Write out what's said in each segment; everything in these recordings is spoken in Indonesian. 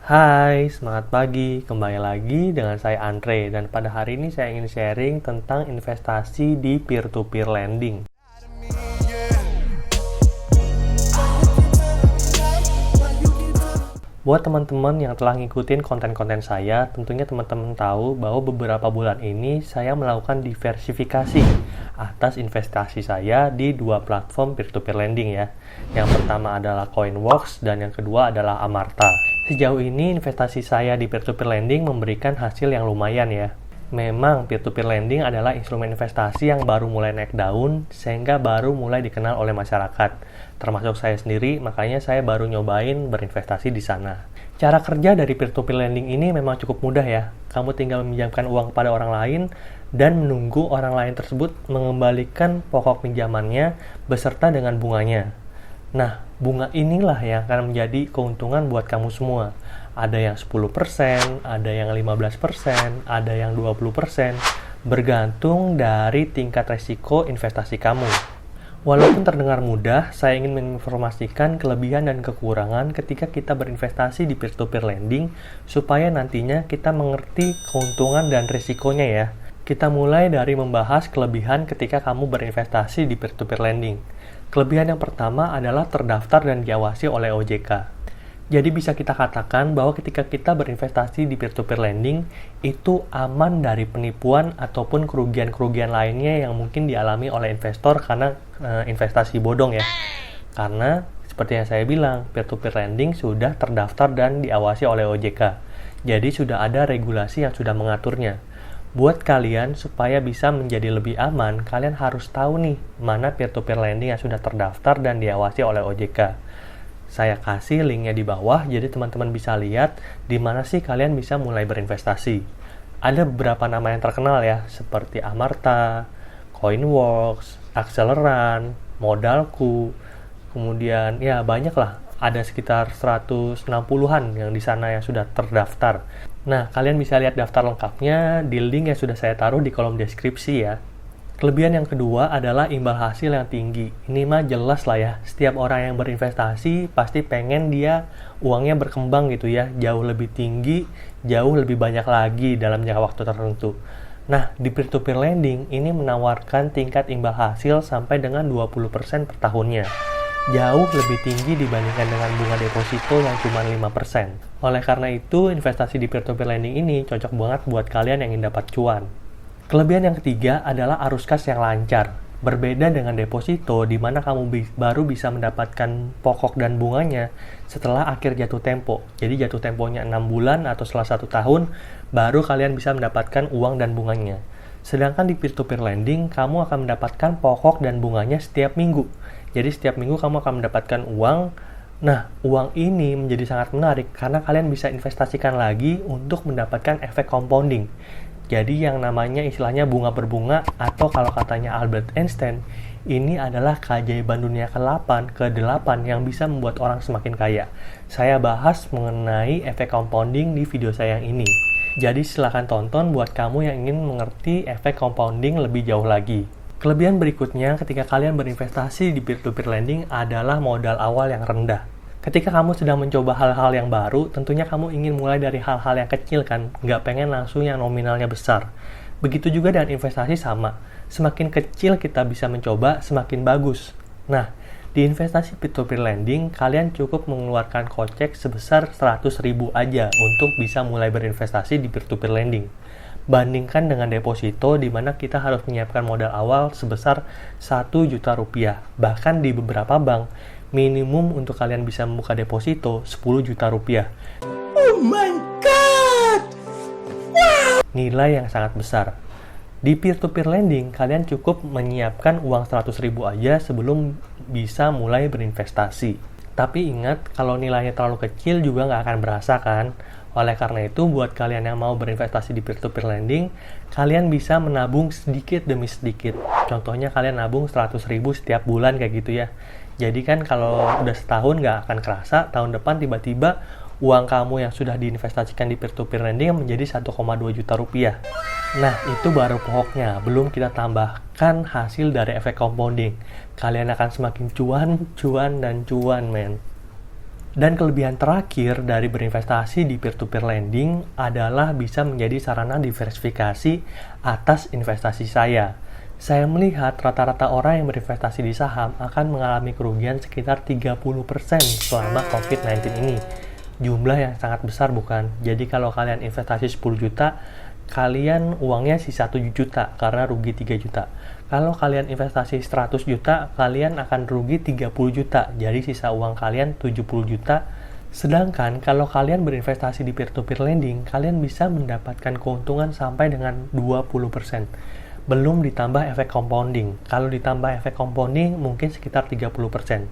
Hai, semangat pagi. Kembali lagi dengan saya Andre dan pada hari ini saya ingin sharing tentang investasi di peer-to-peer lending. Buat teman-teman yang telah ngikutin konten-konten saya, tentunya teman-teman tahu bahwa beberapa bulan ini saya melakukan diversifikasi atas investasi saya di dua platform peer-to-peer lending ya. Yang pertama adalah Coinworks dan yang kedua adalah Amarta. Sejauh ini investasi saya di peer-to-peer lending memberikan hasil yang lumayan ya. Memang peer-to-peer lending adalah instrumen investasi yang baru mulai naik daun sehingga baru mulai dikenal oleh masyarakat. Termasuk saya sendiri, makanya saya baru nyobain berinvestasi di sana. Cara kerja dari peer-to-peer lending ini memang cukup mudah ya. Kamu tinggal meminjamkan uang kepada orang lain dan menunggu orang lain tersebut mengembalikan pokok pinjamannya beserta dengan bunganya. Nah, bunga inilah yang akan menjadi keuntungan buat kamu semua. Ada yang 10%, ada yang 15%, ada yang 20%, bergantung dari tingkat resiko investasi kamu. Walaupun terdengar mudah, saya ingin menginformasikan kelebihan dan kekurangan ketika kita berinvestasi di peer-to-peer lending, supaya nantinya kita mengerti keuntungan dan risikonya ya. Kita mulai dari membahas kelebihan ketika kamu berinvestasi di peer-to-peer lending. Kelebihan yang pertama adalah terdaftar dan diawasi oleh OJK. Jadi bisa kita katakan bahwa ketika kita berinvestasi di peer-to-peer lending, itu aman dari penipuan ataupun kerugian-kerugian lainnya yang mungkin dialami oleh investor karena investasi bodong ya. Karena seperti yang saya bilang, peer-to-peer lending sudah terdaftar dan diawasi oleh OJK. Jadi sudah ada regulasi yang sudah mengaturnya. Buat kalian, supaya bisa menjadi lebih aman, kalian harus tahu nih, mana peer-to-peer lending yang sudah terdaftar dan diawasi oleh OJK. Saya kasih linknya di bawah, jadi teman-teman bisa lihat di mana sih kalian bisa mulai berinvestasi. Ada beberapa nama yang terkenal ya, seperti Amarta, Coinworks, Acceleran, Modalku, kemudian ya banyak lah. Ada sekitar 160-an yang di sana yang sudah terdaftar. Nah, kalian bisa lihat daftar lengkapnya di link yang sudah saya taruh di kolom deskripsi ya. Kelebihan yang kedua adalah imbal hasil yang tinggi. Ini mah jelas lah ya, setiap orang yang berinvestasi pasti pengen dia uangnya berkembang gitu ya, jauh lebih tinggi, jauh lebih banyak lagi dalam jangka waktu tertentu. Nah, di peer-to-peer lending ini menawarkan tingkat imbal hasil sampai dengan 20% per tahunnya. Jauh lebih tinggi dibandingkan dengan bunga deposito yang cuma 5%. Oleh karena itu, investasi di peer-to-peer lending ini cocok banget buat kalian yang ingin dapat cuan. Kelebihan yang ketiga adalah arus kas yang lancar. Berbeda dengan deposito, di mana kamu baru bisa mendapatkan pokok dan bunganya setelah akhir jatuh tempo. Jadi jatuh temponya 6 bulan atau setelah 1 tahun, baru kalian bisa mendapatkan uang dan bunganya. Sedangkan di peer-to-peer lending, kamu akan mendapatkan pokok dan bunganya setiap minggu. Jadi setiap minggu kamu akan mendapatkan uang. Nah, uang ini menjadi sangat menarik karena kalian bisa investasikan lagi untuk mendapatkan efek compounding. Jadi yang namanya istilahnya bunga berbunga, atau kalau katanya Albert Einstein, ini adalah keajaiban dunia ke-8 yang bisa membuat orang semakin kaya. Saya bahas mengenai efek compounding di video saya yang ini. Jadi silahkan tonton buat kamu yang ingin mengerti efek compounding lebih jauh lagi. Kelebihan berikutnya ketika kalian berinvestasi di peer-to-peer lending adalah modal awal yang rendah. Ketika kamu sedang mencoba hal-hal yang baru, tentunya kamu ingin mulai dari hal-hal yang kecil kan, nggak pengen langsung yang nominalnya besar. Begitu juga dengan investasi sama, semakin kecil kita bisa mencoba, semakin bagus. Nah, di investasi peer-to-peer lending, kalian cukup mengeluarkan kocek sebesar 100.000 aja untuk bisa mulai berinvestasi di peer-to-peer lending. Bandingkan dengan deposito di mana kita harus menyiapkan modal awal sebesar 1 juta rupiah. Bahkan di beberapa bank, minimum untuk kalian bisa membuka deposito 10 juta rupiah. Oh my god! Wow! Nilai yang sangat besar. Di peer-to-peer lending, kalian cukup menyiapkan uang 100.000 aja sebelum bisa mulai berinvestasi. Tapi ingat, kalau nilainya terlalu kecil juga nggak akan berasa kan? Oleh karena itu, buat kalian yang mau berinvestasi di peer-to-peer lending, kalian bisa menabung sedikit demi sedikit. Contohnya kalian nabung 100.000 setiap bulan kayak gitu ya. Jadi kan kalau udah setahun nggak akan kerasa, tahun depan tiba-tiba uang kamu yang sudah diinvestasikan di peer-to-peer lending menjadi 1,2 juta rupiah. Nah, itu baru pokoknya, belum kita tambahkan hasil dari efek compounding. Kalian akan semakin cuan, dan cuan, men. Dan kelebihan terakhir dari berinvestasi di peer-to-peer lending adalah bisa menjadi sarana diversifikasi atas investasi saya. Saya melihat rata-rata orang yang berinvestasi di saham akan mengalami kerugian sekitar 30% selama COVID-19 ini. Jumlah yang sangat besar bukan? Jadi kalau kalian investasi 10 juta, kalian uangnya sisa 7 juta karena rugi 3 juta. Kalau kalian investasi 100 juta, kalian akan rugi 30 juta. Jadi sisa uang kalian 70 juta. Sedangkan kalau kalian berinvestasi di peer-to-peer lending, kalian bisa mendapatkan keuntungan sampai dengan 20%. Belum ditambah efek compounding. Kalau ditambah efek compounding mungkin sekitar 30%.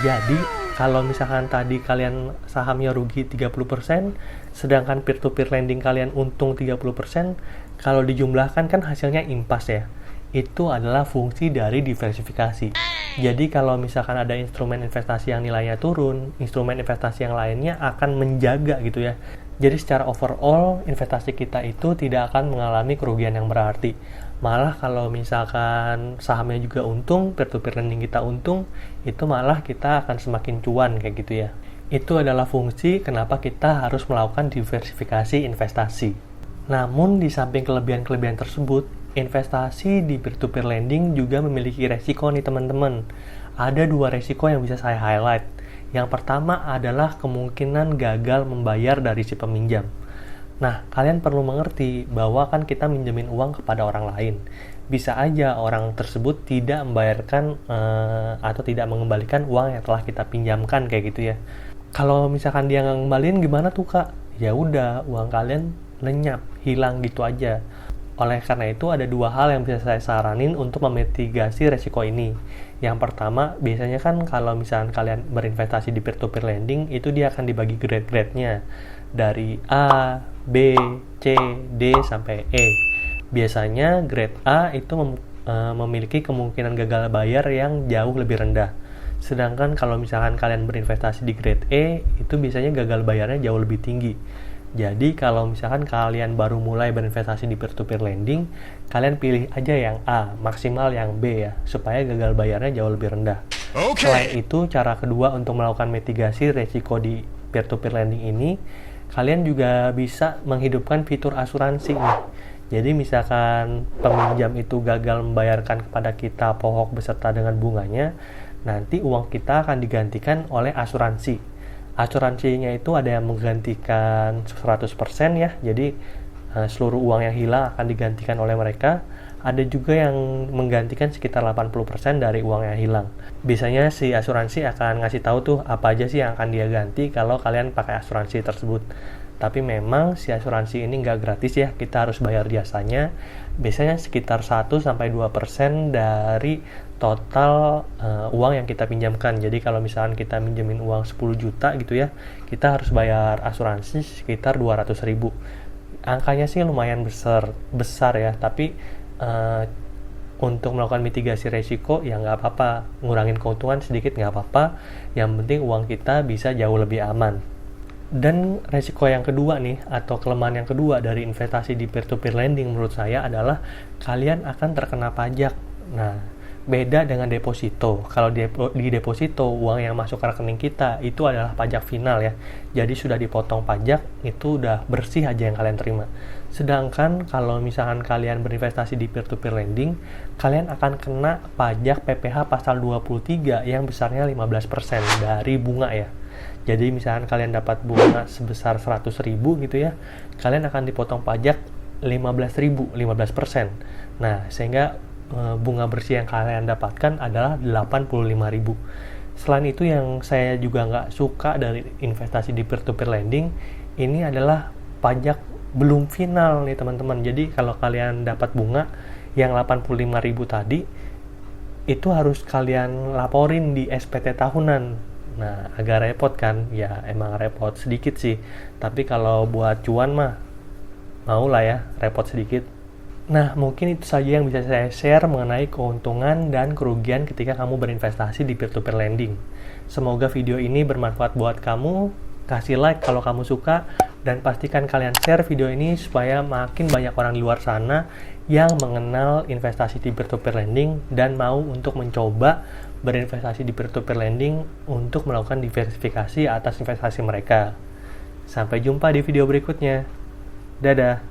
Jadi kalau misalkan tadi kalian sahamnya rugi 30%, sedangkan peer-to-peer lending kalian untung 30%, kalau dijumlahkan kan hasilnya impas ya. Itu adalah fungsi dari diversifikasi. Jadi kalau misalkan ada instrumen investasi yang nilainya turun, instrumen investasi yang lainnya akan menjaga gitu ya. Jadi secara overall, investasi kita itu tidak akan mengalami kerugian yang berarti. Malah kalau misalkan sahamnya juga untung, peer-to-peer lending kita untung, itu malah kita akan semakin cuan kayak gitu ya. Itu adalah fungsi kenapa kita harus melakukan diversifikasi investasi. Namun di samping kelebihan-kelebihan tersebut, investasi di peer-to-peer lending juga memiliki resiko nih teman-teman. Ada 2 resiko yang bisa saya highlight. Yang pertama adalah kemungkinan gagal membayar dari si peminjam. Nah, kalian perlu mengerti bahwa kan kita minjemin uang kepada orang lain. Bisa aja orang tersebut tidak membayarkan atau tidak mengembalikan uang yang telah kita pinjamkan kayak gitu ya. Kalau misalkan dia nggak ngembaliin gimana tuh kak? Ya udah, uang kalian lenyap, hilang gitu aja. Oleh karena itu ada 2 hal yang bisa saya saranin untuk memitigasi resiko ini. Yang pertama, biasanya kan kalau misalkan kalian berinvestasi di peer-to-peer lending, itu dia akan dibagi grade-grade-nya. Dari A, B, C, D, sampai E. Biasanya grade A itu memiliki kemungkinan gagal bayar yang jauh lebih rendah. Sedangkan kalau misalkan kalian berinvestasi di grade E, itu biasanya gagal bayarnya jauh lebih tinggi. Jadi kalau misalkan kalian baru mulai berinvestasi di peer-to-peer lending, kalian pilih aja yang A, maksimal yang B ya, supaya gagal bayarnya jauh lebih rendah. Selain itu, cara kedua untuk melakukan mitigasi resiko di peer-to-peer lending ini, kalian juga bisa menghidupkan fitur asuransi nih. Jadi misalkan peminjam itu gagal membayarkan kepada kita pokok beserta dengan bunganya, nanti uang kita akan digantikan oleh asuransi. Asuransinya itu ada yang menggantikan 100% ya, jadi seluruh uang yang hilang akan digantikan oleh mereka. Ada juga yang menggantikan sekitar 80% dari uang yang hilang. Biasanya si asuransi akan ngasih tahu tuh apa aja sih yang akan dia ganti kalau kalian pakai asuransi tersebut. Tapi memang si asuransi ini nggak gratis ya, kita harus bayar jasanya. Biasanya sekitar 1-2% dari total uang yang kita pinjamkan. Jadi kalau misalkan kita minjemin uang 10 juta gitu ya, kita harus bayar asuransi sekitar 200.000. Angkanya sih lumayan besar ya, tapi untuk melakukan mitigasi resiko ya nggak apa-apa, ngurangin keuntungan sedikit nggak apa-apa, yang penting uang kita bisa jauh lebih aman. Dan resiko yang kedua nih, atau kelemahan yang kedua dari investasi di peer-to-peer lending menurut saya adalah kalian akan terkena pajak. Nah, beda dengan deposito. Kalau di deposito, uang yang masuk ke rekening kita itu adalah pajak final ya. Jadi sudah dipotong pajak, itu udah bersih aja yang kalian terima. Sedangkan kalau misalkan kalian berinvestasi di peer-to-peer lending, kalian akan kena pajak PPh pasal 23 yang besarnya 15% dari bunga ya. Jadi misalkan kalian dapat bunga sebesar 100.000 gitu ya, kalian akan dipotong pajak 15.000, 15%. Nah, sehingga bunga bersih yang kalian dapatkan adalah 85.000. Selain itu yang saya juga nggak suka dari investasi di peer-to-peer lending, ini adalah pajak belum final nih teman-teman. Jadi kalau kalian dapat bunga yang 85.000 tadi, itu harus kalian laporin di SPT tahunan. Nah, agak repot kan? Ya, emang repot sedikit sih. Tapi kalau buat cuan mah, mau lah ya, repot sedikit. Nah, mungkin itu saja yang bisa saya share mengenai keuntungan dan kerugian ketika kamu berinvestasi di peer-to-peer lending. Semoga video ini bermanfaat buat kamu. kasih like kalau kamu suka, dan pastikan kalian share video ini supaya makin banyak orang di luar sana yang mengenal investasi di peer-to-peer lending dan mau untuk mencoba berinvestasi di peer-to-peer lending untuk melakukan diversifikasi atas investasi mereka. Sampai jumpa di video berikutnya. Dadah!